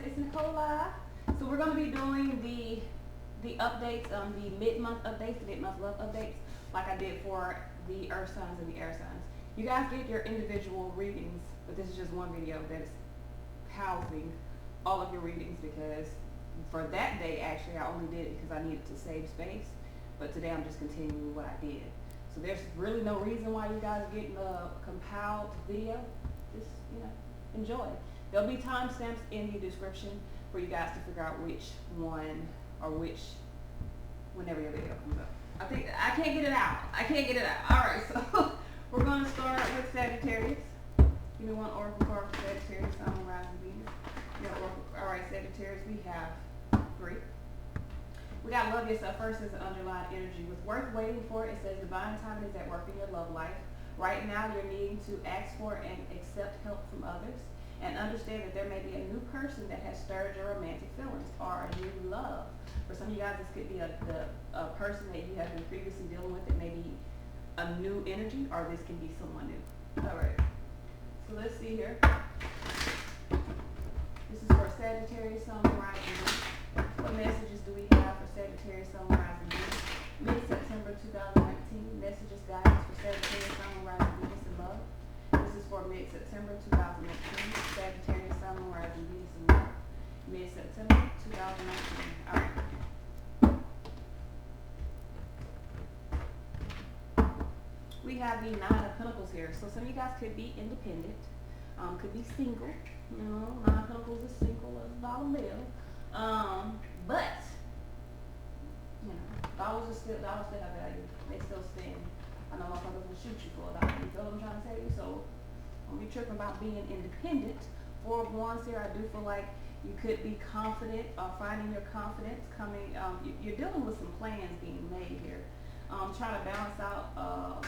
it's Nicole Live. So we're going to be doing the updates, the mid-month updates, the mid-month love updates, like I did for the Earth signs and the air signs. You guys get your individual readings, but this is just one video that is housing all of your readings, because for that day, actually, I only did it because I needed to save space. But today I'm just continuing what I did. So there's really no reason why you guys are getting a compiled video. Just, enjoy. There'll be timestamps in the description for you guys to figure out which one or whenever your video comes up. I can't get it out. All right, so we're going to start with Sagittarius. Give me one oracle card for Sagittarius, Sun, Moon, Rising, Venus. All right, Sagittarius, we have 3. We got love yourself first as an underlying energy. With worth waiting for, it says divine timing is at work in your love life. Right now, you're needing to ask for and accept help from others, and understand that there may be a new person that has stirred your romantic feelings or a new love. For some of you guys, this could be a person that you have been previously dealing with. It may be a new energy, or this can be someone new. All right. So let's see here. This is for Sagittarius, Sun, Moon, Rising, Venus. What messages do we have for Sagittarius, Sun, Moon, Rising, Venus? Mid-September 2019. Messages, guidance for Sagittarius, Sun, Moon, Rising, Venus, and love. This is for mid-September 2019. Sagittarius, Sun, Moon, Rising, Venus, and love. Mid-September 2019. All right. We have the 9 of Pentacles here. So some of you guys could be independent, could be single. 9 of Pentacles is single as a dollar bill. But dollars still have value. They still stand. I know motherfuckers will shoot you for a dollar. You feel what I'm trying to tell you? So don't be tripping about being independent. 4 of Wands here, I do feel like you could be confident or finding your confidence coming. You're dealing with some plans being made here. Trying to balance out.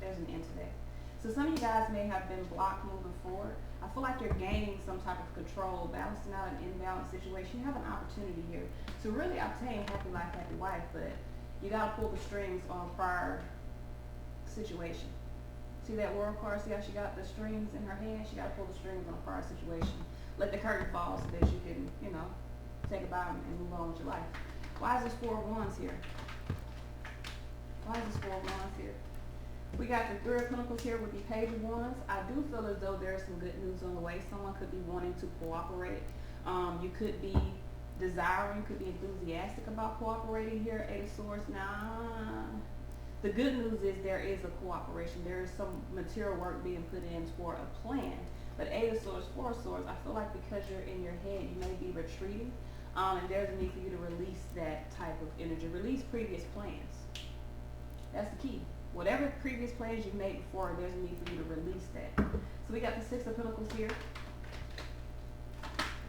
There's an end to that. So some of you guys may have been blocked moving forward. I feel like you're gaining some type of control, balancing out an imbalanced situation. You have an opportunity here to really obtain happy life, happy wife, but you got to pull the strings on a prior situation. See that world card? See how she got the strings in her hand? She got to pull the strings on a prior situation. Let the curtain fall so that you can, take a bow and move on with your life. Why is this 4 of Wands here? Why is this 4 of Wands here? We got the 3 of Pentacles here with the Page of Wands. I do feel as though there's some good news on the way. Someone could be wanting to cooperate. You could be desiring, could be enthusiastic about cooperating here. 8 of Swords. Nah. The good news is there is a cooperation. There is some material work being put in for a plan. But 8 of Swords, 4 of Swords, I feel like because you're in your head, you may be retreating. And there's a need for you to release that type of energy. Release previous plans. That's the key. Whatever previous plans you made before, there's a need for you to release that. So we got the 6 of Pentacles here.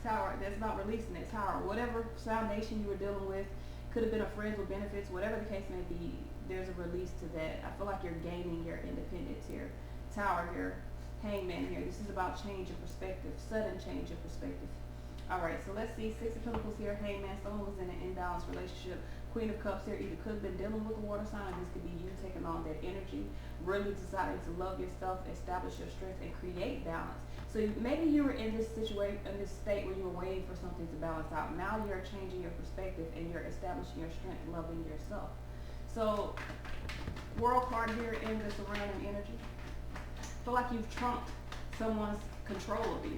Tower, that's about releasing that. Tower, whatever foundation you were dealing with, could have been a friends with benefits, whatever the case may be, there's a release to that. I feel like you're gaining your independence here. Tower here, Hangman here. This is about change of perspective, sudden change of perspective. All right, so let's see. 6 of Pentacles here, Hangman. Someone was in an imbalanced relationship. Queen of Cups here, either could have been dealing with a water sign, or this could be you taking on that energy, really deciding to love yourself, establish your strength, and create balance. So maybe you were in this situation, in this state where you were waiting for something to balance out. Now you're changing your perspective and you're establishing your strength, loving yourself. So, World card here in the surrounding energy. Feel like you've trumped someone's control of you.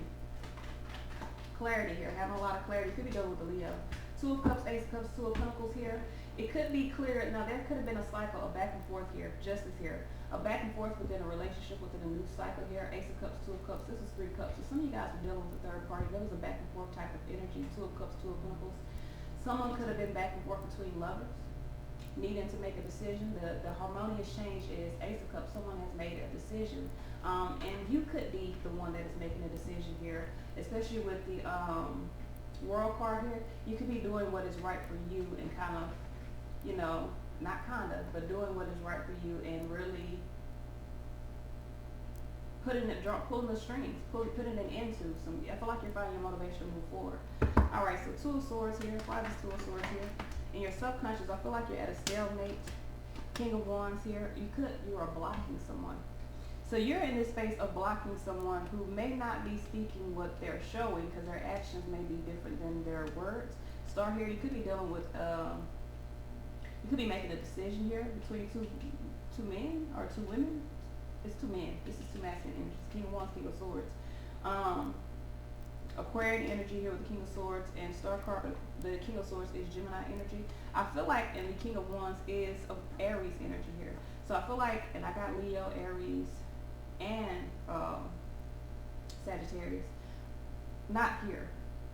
Clarity here, having a lot of clarity. You could be dealing with the Leo. 2 of Cups, Ace of Cups, 2 of Pentacles here. It could be clear. Now, there could have been a cycle of back and forth here. Justice here. A back and forth within a relationship, within a new cycle here. Ace of Cups, 2 of Cups. This is 3 Cups. So some of you guys are dealing with a third party. There was a back and forth type of energy. 2 of Cups, 2 of Pentacles. Someone could have been back and forth between lovers, needing to make a decision. The harmonious change is Ace of Cups. Someone has made a decision. And you could be the one that is making a decision here, especially with the World card here. You could be doing what is right for you and kind of, not kind of, but doing what is right for you and really pulling the strings, putting an end to some. I feel like you're finding your motivation to move forward. All right, so 2 of Swords here. Why is 2 of Swords here? In your subconscious, I feel like you're at a stalemate. King of Wands here. You are blocking someone. So you're in this space of blocking someone who may not be speaking what they're showing because their actions may be different than their words. Star here, you could be dealing with, you could be making a decision here between two men or two women. It's two men. This is two masculine energies. King of Wands, King of Swords. Aquarian energy here with the King of Swords, and Star card, the King of Swords is Gemini energy. I feel like, and the King of Wands is of Aries energy here. So I feel like, and I got Leo, Aries, and Sagittarius. Not here.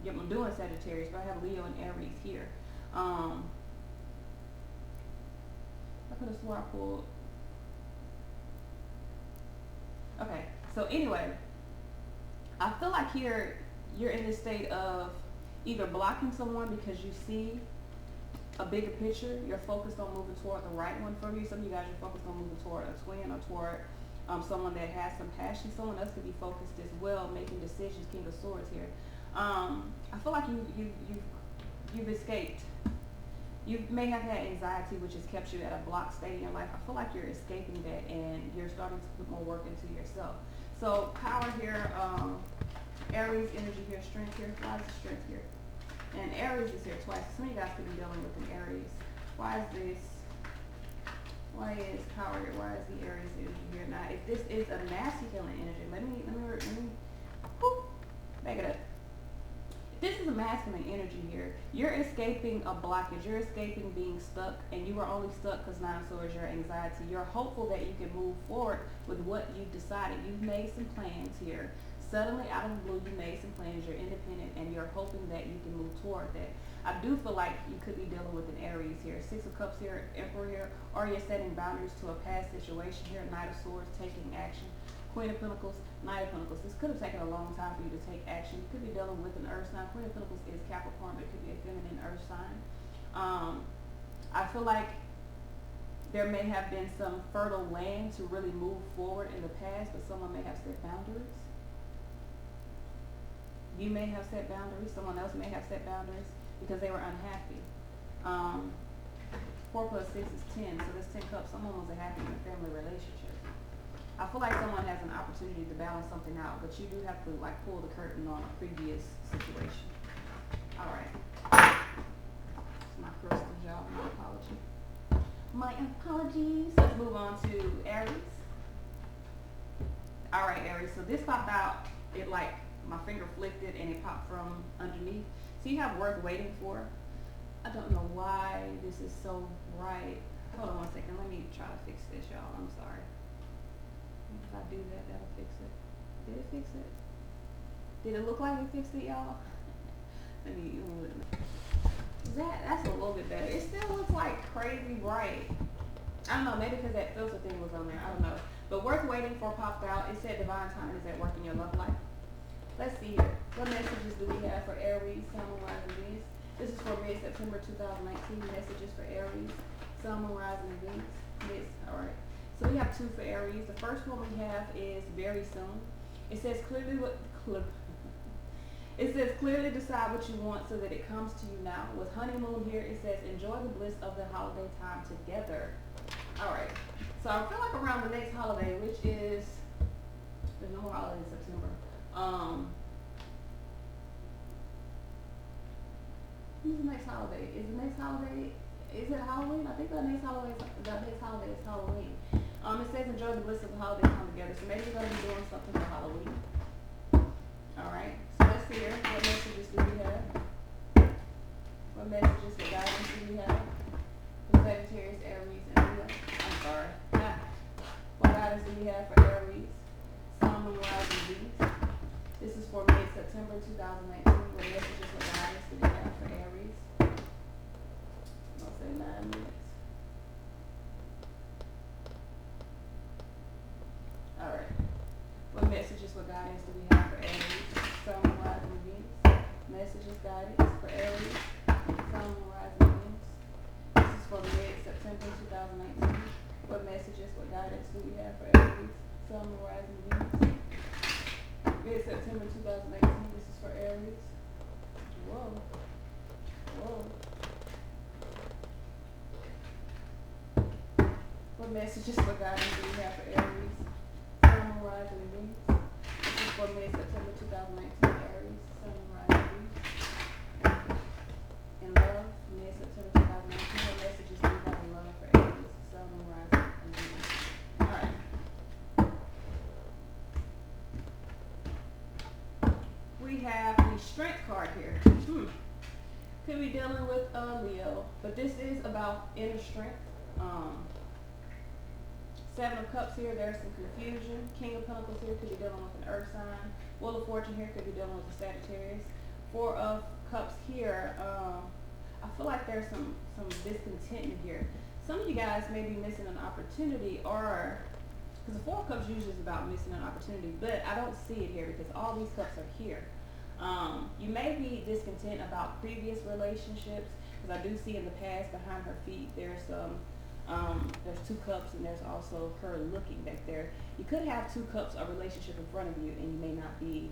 Yeah, I'm doing Sagittarius, but I have Leo and Aries here. I could have swore I pulled. Okay, so anyway, I feel like here you're in this state of either blocking someone because you see a bigger picture. You're focused on moving toward the right one for you. Some of you guys are focused on moving toward a twin or toward someone that has some passion. Someone else could be focused as well, making decisions. King of Swords here. I feel like you've escaped. You may have had anxiety, which has kept you at a blocked state in your life. I feel like you're escaping that, and you're starting to put more work into yourself. So power here, Aries energy here, strength here. Why is the strength here? And Aries is here twice. Some of you guys could be dealing with an Aries. Why is this? Why is power here? Why is the Aries energy here? Now, if this is a masculine energy, let me whoop, back it up. This is a masculine energy here. You're escaping a blockage. You're escaping being stuck, and you are only stuck because Nine of Swords, your anxiety. You're hopeful that you can move forward with what you've decided. You've made some plans here. Suddenly, out of the blue, you made some plans. You're independent, and you're hoping that you can move toward that. I do feel like you could be dealing with an Aries here. Six of Cups here, Emperor here, or you're setting boundaries to a past situation here. Knight of Swords, taking action. Queen of Pentacles, Knight of Pentacles. This could have taken a long time for you to take action. You could be dealing with an earth sign. Queen of Pentacles is Capricorn, but it could be a feminine earth sign. I feel like there may have been some fertile land to really move forward in the past, but someone may have set boundaries. You may have set boundaries. Someone else may have set boundaries because they were unhappy. 4 plus 6 is 10, so that's 10 cups. Someone was unhappy in a family relationship. I feel like someone has an opportunity to balance something out, but you do have to like pull the curtain on a previous situation. All right. It's my crystal, y'all. My apology. My apologies. Let's move on to Aries. All right, Aries. So this popped out. It like my finger flicked it and it popped from underneath. So you have work waiting for. I don't know why this is so bright. Hold on one second. Let me try to fix this, y'all. I'm sorry. If I do that, that'll fix it. Did it fix it? Did it look like it fixed it, y'all? Let me that's a little bit better. It still looks like crazy bright. I don't know, maybe because that filter thing was on there. I don't know. But worth waiting for popped out. It said divine timing is at work in your love life. Let's see here. What messages do we have for Aries, Sun, Moon, Rising, Venus? This is for mid-September 2019. Messages for Aries, Sun, Moon, Rising, Venus. All right. So we have 2 for Aries. The first one we have is very soon. It says clearly decide what you want so that it comes to you now. With honeymoon here, it says enjoy the bliss of the holiday time together. All right. So I feel like around the next holiday, which is there's no more holiday in September. When's the next holiday? Is it Halloween? I think the next holiday is Halloween. It says enjoy the bliss of the holiday time together. So maybe you're going to be doing something for Halloween. All right. So let's see here. What messages do we have? What messages, what guidance do we have? For Sagittarius, Aries, and Leo. I'm sorry. What guidance do we have for Aries, Sun, Moon, Rising, Venus? This is for mid-September 2019. What messages, what guidance do we have for Aries? I'll say 9 minutes. All right. What messages, what guidance do we have for Aries, Sun, Moon, Rising, Venus? Messages, guidance for Aries, Sun, Moon, Rising, Venus. This is for mid-September 2019. What messages, what guidance do we have for Aries, Sun, Moon, Rising, Venus? Mid-September 2019. This is for Aries. Whoa. What messages, what guidance do we have for Aries, Sun, Rising, and Venus. This is for mid-September 2019, Aries, Sun, Rising, Venus. In love, mid-September 2019, the message is leave out in love for Aries, Sun, Rising, and Venus. Alright. We have the Strength card here. Could be dealing with Leo, but this is about inner strength. Seven of Cups here, there's some confusion. King of Pentacles here could be dealing with an Earth sign. Wheel of Fortune here could be dealing with a Sagittarius. Four of Cups here, I feel like there's some discontentment here. Some of you guys may be missing an opportunity, or because the Four of Cups usually is about missing an opportunity, but I don't see it here because all these cups are here. You may be discontent about previous relationships, because I do see in the past behind her feet there's two cups, and there's also her looking back there. You could have two cups of relationship in front of you, and you may not be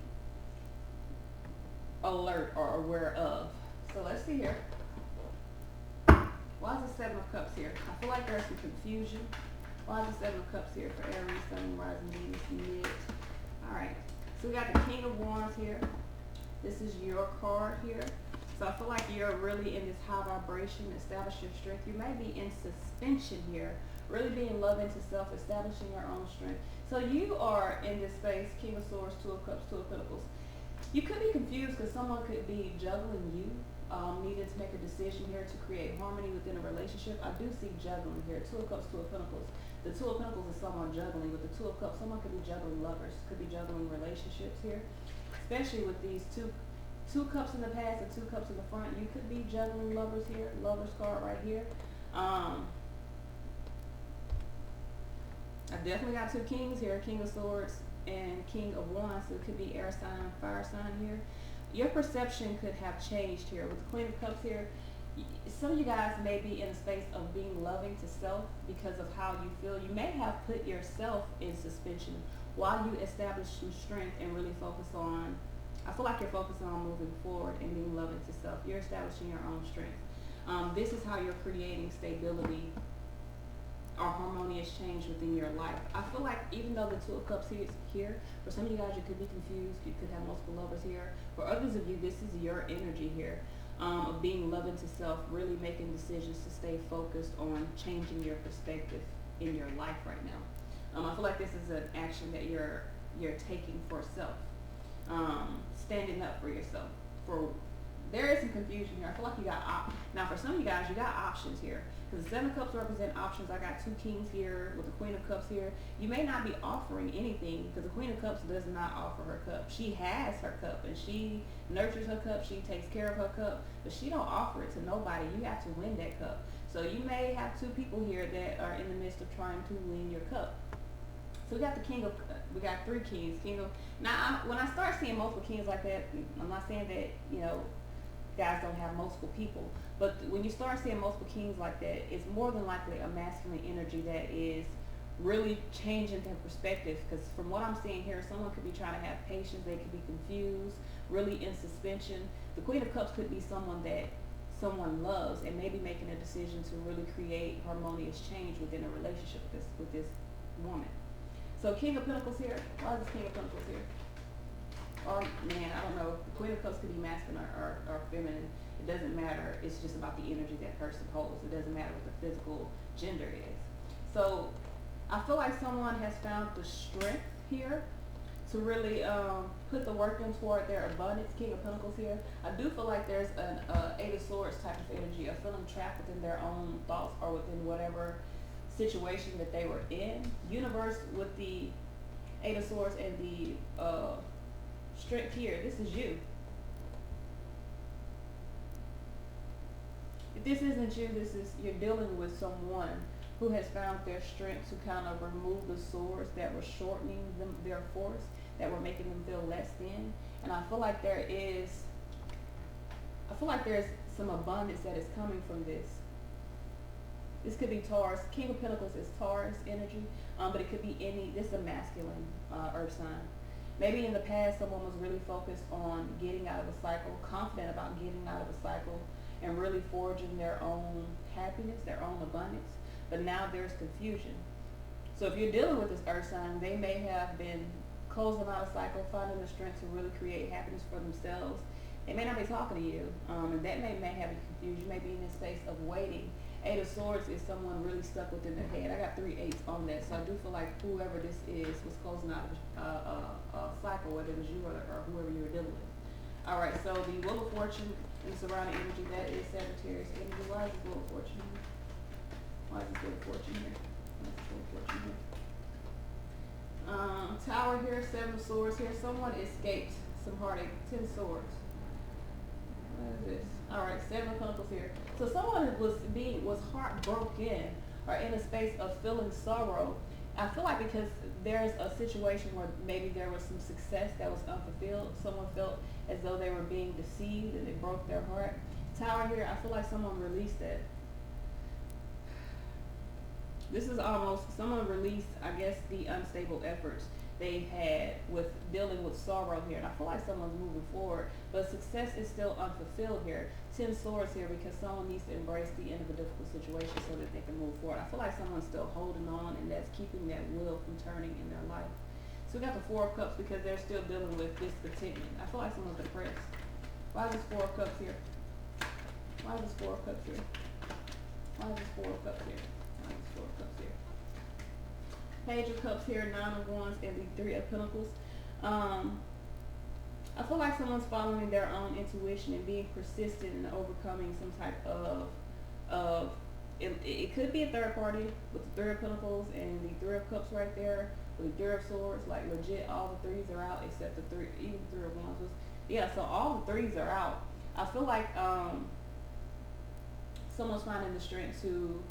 alert or aware of. So let's see here. Why is the Seven of Cups here? I feel like there's some confusion. Why is the Seven of Cups here for Aries, Sun, Rising, Venus, mid? Alright, so we got the King of Wands here. This is your card here. So I feel like you're really in this high vibration, establish your strength. You may be in suspension here, really being loving to self, establishing your own strength. So you are in this space, King of Swords, Two of Cups, Two of Pentacles. You could be confused because someone could be juggling you, needing to make a decision here to create harmony within a relationship. I do see juggling here, Two of Cups, Two of Pentacles. The Two of Pentacles is someone juggling. With the Two of Cups, someone could be juggling lovers, could be juggling relationships here, especially with these two cups in the past and two cups in the front. You could be juggling lovers here, lovers card right here. I definitely got two kings here, King of Swords and King of Wands. So it could be air sign, fire sign here. Your perception could have changed here. With the Queen of Cups here, some of you guys may be in a space of being loving to self because of how you feel. You may have put yourself in suspension while you establish some strength and really focus on, I feel like you're focusing on moving forward and being loving to self. You're establishing your own strength. This is how you're creating stability or harmonious change within your life. I feel like even though the Two of Cups is here, for some of you guys you could be confused, you could have multiple lovers here. For others of you, this is your energy here, of being loving to self, really making decisions to stay focused on changing your perspective in your life right now. I feel like this is an action that you're taking for self. Standing up for yourself. There is some confusion here. I feel like you got now for some of you guys, you got options here, because the Seven of Cups represent options. I got two kings here with the Queen of Cups here. You may not be offering anything, because the Queen of Cups does not offer her cup. She has her cup and she nurtures her cup, she takes care of her cup, but she don't offer it to nobody. You have to win that cup. So you may have two people here that are in the midst of trying to win your cup. So we got the King of, we got three kings. Now when I start seeing multiple kings like that, I'm not saying that, guys don't have multiple people, but when you start seeing multiple kings like that, it's more than likely a masculine energy that is really changing their perspective. Because from what I'm seeing here, someone could be trying to have patience, they could be confused, really in suspension. The Queen of Cups could be someone that someone loves and maybe making a decision to really create harmonious change within a relationship with this woman. So King of Pentacles here. Why is this King of Pentacles here? Or man, I don't know. The Queen of Cups could be masculine or feminine. It doesn't matter. It's just about the energy that person holds. It doesn't matter what the physical gender is. So I feel like someone has found the strength here to really put the work in toward their abundance. King of Pentacles here. I do feel like there's an Eight of Swords type of energy, of feeling trapped within their own thoughts or within whatever situation that they were in. Universe with the Eight of Swords and the strength here. This is you. If this isn't you, you're dealing with someone who has found their strength to kind of remove the swords that were shortening their force, that were making them feel less than. And I feel like there's some abundance that is coming from this. This could be Taurus. King of Pentacles is Taurus energy, but it could be this is a masculine earth sign. Maybe in the past someone was really focused on getting out of a cycle, confident about getting out of a cycle, and really forging their own happiness, their own abundance. But now there's confusion. So if you're dealing with this earth sign, they may have been closing out a cycle, finding the strength to really create happiness for themselves. They may not be talking to you, and that may have you confused. You may be in this space of waiting. Eight of Swords is someone really stuck within their head. I got 3 8s on that, so I do feel like whoever this is was closing out a cycle, whether it was you or whoever you were dealing with. All right, so the Wheel of Fortune and surrounding energy, that is Sagittarius energy. Why is this Wheel of Fortune here? Why is this Wheel of Fortune here? Why is this Wheel of Fortune here? Tower here, 7 of Swords here. Someone escaped some heartache. 10 Swords. What is this? All right, 7 of Pentacles here. So someone was heartbroken or in a space of feeling sorrow. I feel like because there's a situation where maybe there was some success that was unfulfilled. Someone felt as though they were being deceived and it broke their heart. Tower here, I feel like someone released it. This is almost, someone released, I guess, the unstable efforts they had with dealing with sorrow here. And I feel like someone's moving forward, but success is still unfulfilled here. 10 Swords here because someone needs to embrace the end of a difficult situation so that they can move forward. I feel like someone's still holding on, and that's keeping that wheel from turning in their life. So we got the 4 of Cups because they're still dealing with discontentment. I feel like someone's depressed. Why is this 4 of Cups here? Why is this 4 of Cups here? Why is this 4 of Cups here? Why is this 4 of Cups here? Page of Cups here, 9 of Wands, and the 3 of Pentacles. I feel like someone's following their own intuition and being persistent in overcoming some type of it could be a third party with the 3 of Pentacles and the 3 of Cups right there with the 3 of Swords. Like legit, all the 3s are out except the 3, even the 3 of Wands was, yeah. So all the 3s are out. I feel like someone's finding the strength to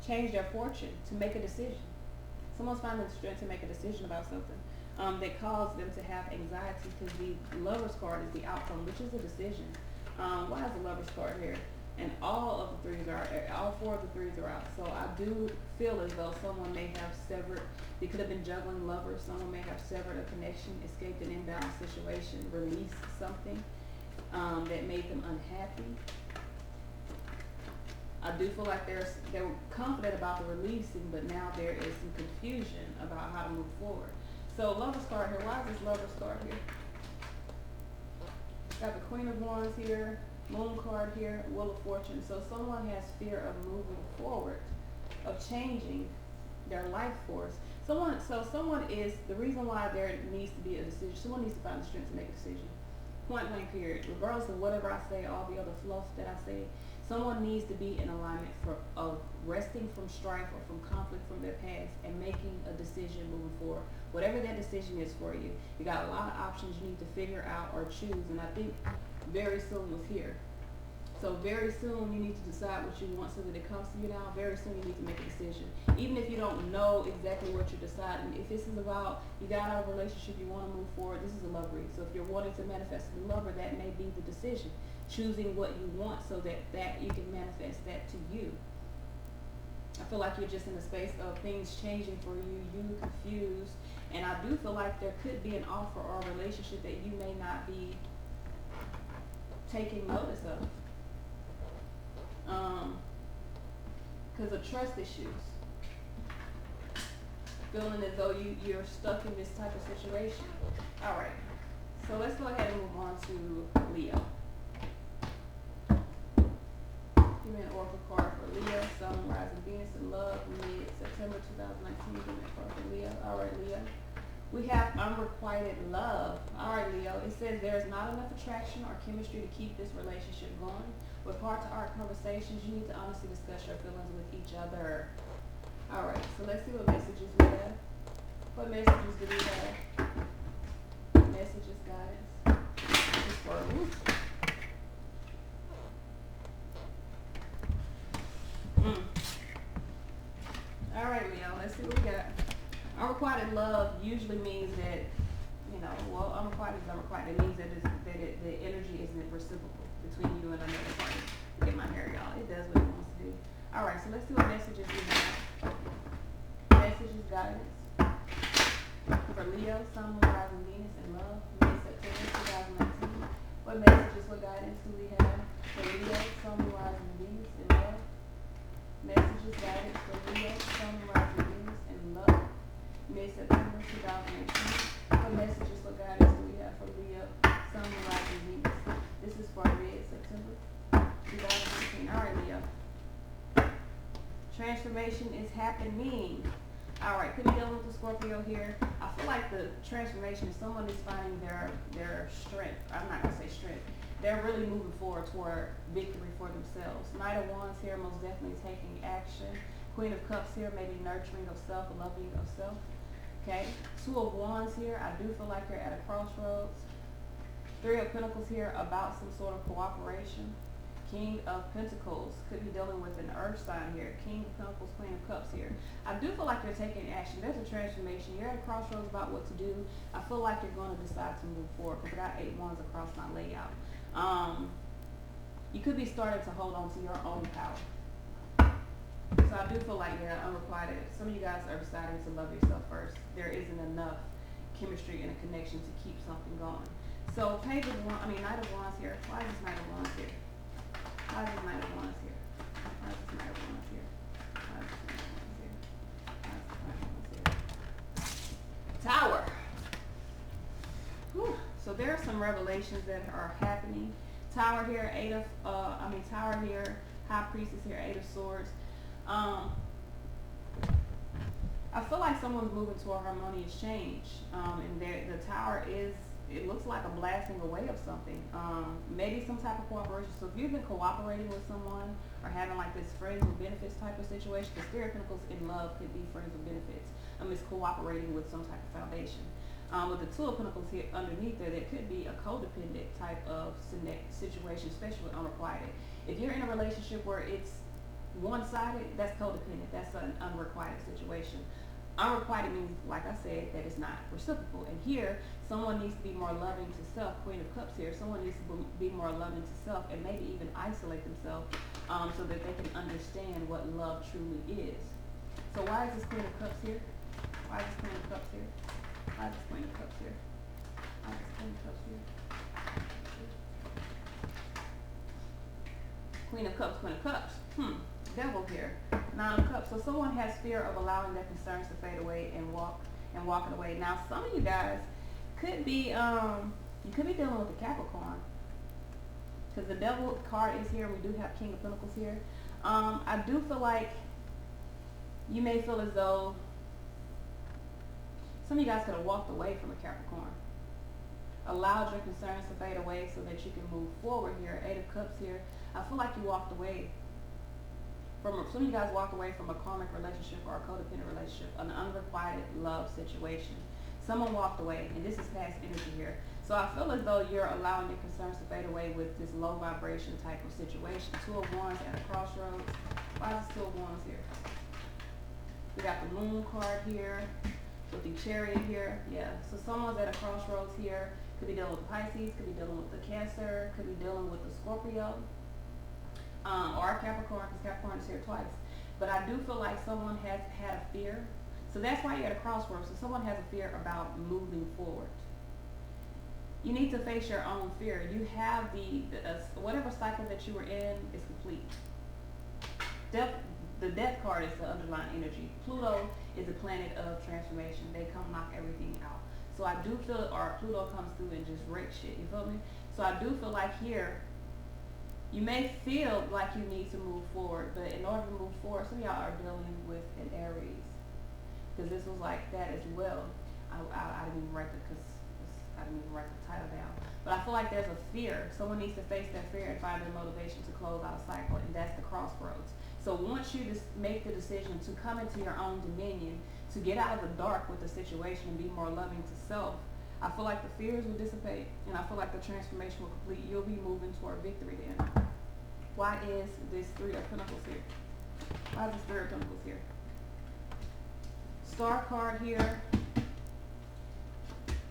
change their fortune, to make a decision. Someone's finding the strength to make a decision about something that caused them to have anxiety, because the Lover's card is the outcome, which is a decision. Why is the Lover's card here? And all 4 of the 3s are out. So I do feel as though someone may have severed, they could have been juggling lovers, someone may have severed a connection, escaped an imbalanced situation, released something that made them unhappy. I do feel like they were confident about the releasing, but now there is some confusion about how to move forward. So Lover's card here. Why is this Lover's card here? Got the Queen of Wands here, Moon card here, Wheel of Fortune. So someone has fear of moving forward, of changing their life force. Someone is, the reason why there needs to be a decision, someone needs to find the strength to make a decision. Point blank period. Regardless of whatever I say, all the other fluff that I say, someone needs to be in alignment of resting from strife or from conflict from their past and making a decision moving forward. Whatever that decision is for you, you got a lot of options you need to figure out or choose, and I think very soon was here. So very soon you need to decide what you want so that it comes to you now. Very soon you need to make a decision. Even if you don't know exactly what you're deciding, if this is about, you got out of a relationship, you want to move forward, this is a love read. So if you're wanting to manifest a new lover, that may be the decision. Choosing what you want so that you can manifest that to you. I feel like you're just in a space of things changing for you, you confused, and I do feel like there could be an offer or a relationship that you may not be taking notice of. Because of trust issues. Feeling as though you're stuck in this type of situation. All right, so let's go ahead and move on to Leo. Give me an oracle card for Leo, Sun, Rising, Venus, and Love, mid-September 2019. Give me a card for Leo. All right, Leo. We have unrequited love. All right, Leo. It says there is not enough attraction or chemistry to keep this relationship going. With heart-to-heart conversations, you need to honestly discuss your feelings with each other. All right, so let's see what messages we have. What messages do we have? Messages, guidance. This is for All right, Leo, let's see what we got. Unrequited love usually means that, unrequited is unrequited. It means that the energy isn't reciprocal between you and another party. Get my hair, y'all. It does what it wants to do. All right, so let's see what messages we have. Messages, guidance. For Leo, Sun, Rising, Venus, and Love, mid-September 2019. What messages, what guidance do we have for Leo, Sun, Rising, Venus, and Love? Messages guidance for Leo, Sun, Rising, Venus, and love. Mid-September 2018. What messages for guidance do we have for Leo, Sun, Rising, Venus? This is for mid-September 2018. All right, Leo. Transformation is happening. All right, could be dealing with the Scorpio here. I feel like the transformation is someone is finding their strength. I'm not gonna say strength. They're really moving forward toward victory for themselves. Knight of Wands here, most definitely taking action. Queen of Cups here, maybe nurturing of self, loving of self. Okay, Two of Wands here. I do feel like you're at a crossroads. Three of Pentacles here, about some sort of cooperation. King of Pentacles, could be dealing with an earth sign here. King of Pentacles, Queen of Cups here. I do feel like you're taking action. There's a transformation. You're at a crossroads about what to do. I feel like you're going to decide to move forward because I got 8 wands across my layout. You could be starting to hold on to your own power. So I do feel like you're unrequited. Some of you guys are deciding to love yourself first. There isn't enough chemistry and a connection to keep something going. So Knight of Wands here. Why is this Knight of Wands here? Why is this Knight of Wands here? Why is this Knight of Wands here? Why is this Knight of Wands here? Why is this Knight of Wands here? Tower. Whew. So there are some revelations that are happening. Tower here, Tower here, High Priestess here, 8 of Swords. I feel like someone's moving to a harmonious change. And the Tower is, it looks like a blasting away of something. Maybe some type of cooperation. So if you've been cooperating with someone or having like this friends with benefits type of situation, the Spirit of Pentacles in love could be friends with benefits. It's cooperating with some type of foundation. With the Two of Pentacles here underneath there, there could be a codependent type of situation, especially unrequited. If you're in a relationship where it's one-sided, that's codependent. That's an unrequited situation. Unrequited means, like I said, that it's not reciprocal. And here, someone needs to be more loving to self. Queen of Cups here. Someone needs to be more loving to self and maybe even isolate themselves so that they can understand what love truly is. So why is this Queen of Cups here? Why is this Queen of Cups here? Why is this Queen of Cups here? Why is this Queen of Cups here? Queen of Cups, Queen of Cups. Devil here. 9 of Cups. So someone has fear of allowing their concerns to fade away and walking away. Now some of you guys could be you could be dealing with a Capricorn. Because the Devil card is here. We do have King of Pentacles here. I do feel like you may feel as though some of you guys could have walked away from a Capricorn. Allowed your concerns to fade away so that you can move forward here. 8 of Cups here. I feel like you walked away from, some of you guys walked away from a karmic relationship or a codependent relationship, an unrequited love situation. Someone walked away, and this is past energy here. So I feel as though you're allowing your concerns to fade away with this low vibration type of situation. 2 of Wands at a crossroads. Why is this 2 of Wands here? We got the Moon card here with the Chariot here. Yeah, so someone's at a crossroads here. Could be dealing with the Pisces, could be dealing with the Cancer, could be dealing with the Scorpio. Or Capricorn, because Capricorn is here twice. But I do feel like someone has had a fear. So that's why you're at a crossroads. So someone has a fear about moving forward. You need to face your own fear. You have whatever cycle that you were in is complete. The death card is the underlying energy. Pluto is a planet of transformation. They come knock everything out. So I do feel, or Pluto comes through and just wreck shit. You feel me? So I do feel like here, you may feel like you need to move forward, but in order to move forward, some of y'all are dealing with an Aries, because this was like that as well. I didn't even write the title down, but I feel like there's a fear. Someone needs to face that fear and find the motivation to close out a cycle, and that's the crossroads. So once you just make the decision to come into your own dominion, to get out of the dark with the situation and be more loving to self, I feel like the fears will dissipate, and I feel like the transformation will complete. You'll be moving toward victory then. Why is this 3 of Pentacles here? Why is this 3 of Pentacles here? Star card here.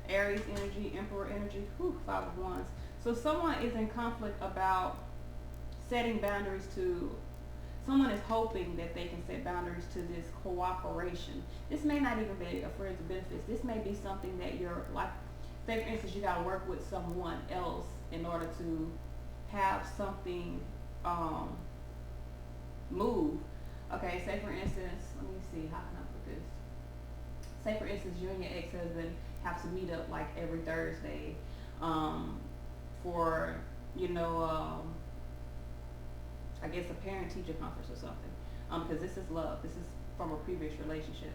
Aries energy, Emperor energy. 5 of Wands. So someone is in conflict about setting boundaries to, someone is hoping that they can set boundaries to this cooperation. This may not even be a friends of benefits. This may be something that you're like, say for instance, you got to work with someone else in order to have something move. Okay, say for instance, let me see, how can I put this? Say for instance, you and your ex-husband have to meet up like every Thursday, um, for, you know, I guess a parent-teacher conference or something. Because this is love. This is from a previous relationship.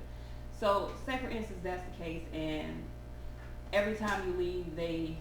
So, say for instance that's the case, and every time you leave, they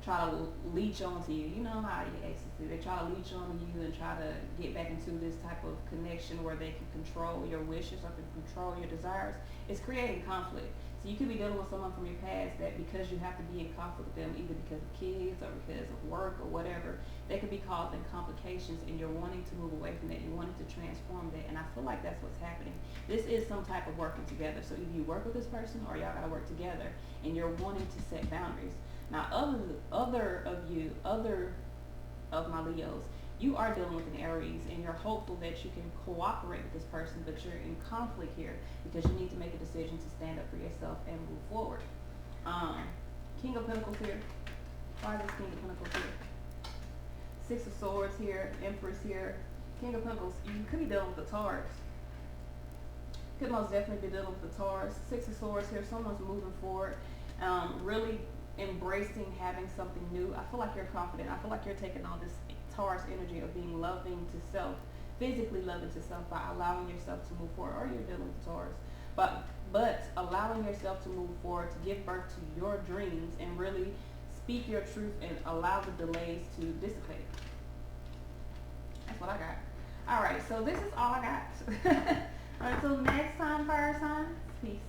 try to leech onto you. You know how your exes do. They try to leech onto you and try to get back into this type of connection where they can control your wishes or can control your desires. It's creating conflict. So you could be dealing with someone from your past that because you have to be in conflict with them, either because of kids or because of work or whatever, they could be causing complications, and you're wanting to move away from that. You're wanting to transform that, and I feel like that's what's happening. This is some type of working together. So either you work with this person or y'all gotta work together, and you're wanting to set boundaries. Now, other of my Leos, you are dealing with an Aries, and you're hopeful that you can cooperate with this person, but you're in conflict here because you need to make a decision to stand up for yourself and move forward. King of Pentacles here. Why is this King of Pentacles here? Six of Swords here, Empress here, King of Pentacles. You could be dealing with the Taurus. Could most definitely be dealing with the Taurus. Six of Swords here. Someone's moving forward, really embracing having something new. I feel like you're confident. I feel like you're taking on this Taurus energy of being loving to self, physically loving to self by allowing yourself to move forward, or you're dealing with Taurus. But allowing yourself to move forward, to give birth to your dreams and really speak your truth and allow the delays to dissipate. That's what I got. All right, so this is all I got. Until next time, fire signs. Peace.